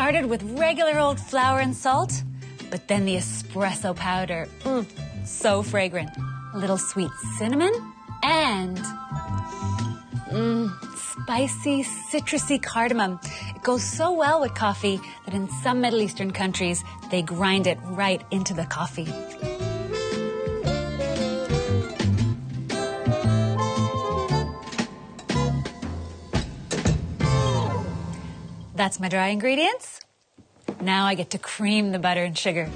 started with regular old flour and salt, but then the espresso powder, so fragrant. A little sweet cinnamon and spicy, citrusy cardamom. It goes so well with coffee that in some Middle Eastern countries, they grind it right into the coffee. That's my dry ingredients. Now I get to cream the butter and sugar.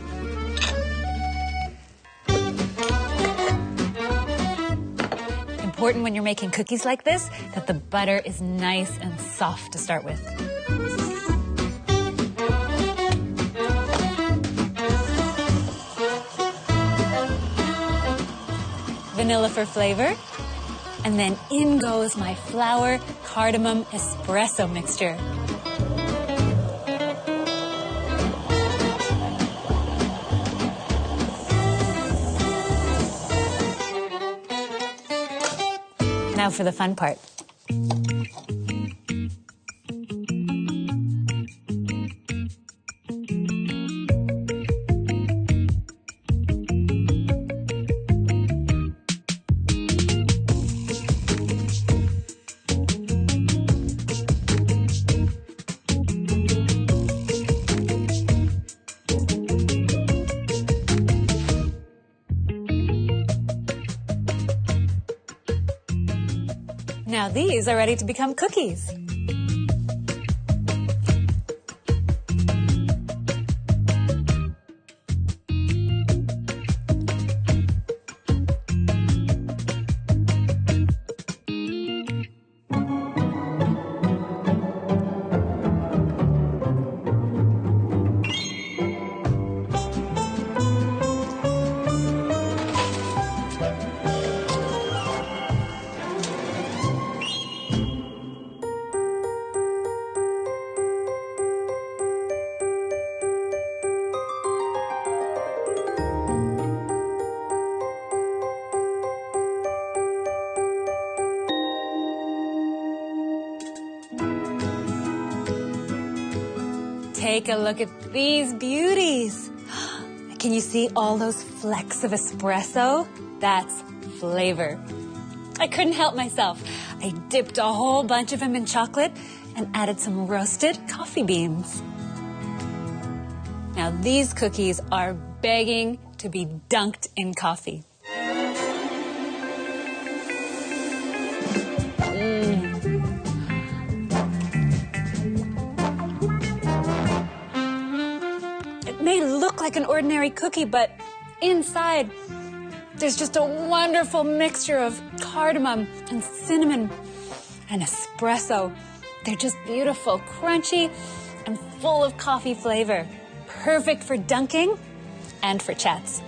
Important when you're making cookies like this that the butter is nice and soft to start with. Vanilla for flavor. And then in goes my flour cardamom espresso mixture. Now for the fun part. Now these are ready to become cookies. Take a look at these beauties. Can you see all those flecks of espresso? That's flavor. I couldn't help myself. I dipped a whole bunch of them in chocolate and added some roasted coffee beans. Now these cookies are begging to be dunked in coffee. It may look like an ordinary cookie, but inside there's just a wonderful mixture of cardamom and cinnamon and espresso. They're just beautiful, crunchy, and full of coffee flavor. Perfect for dunking and for chats.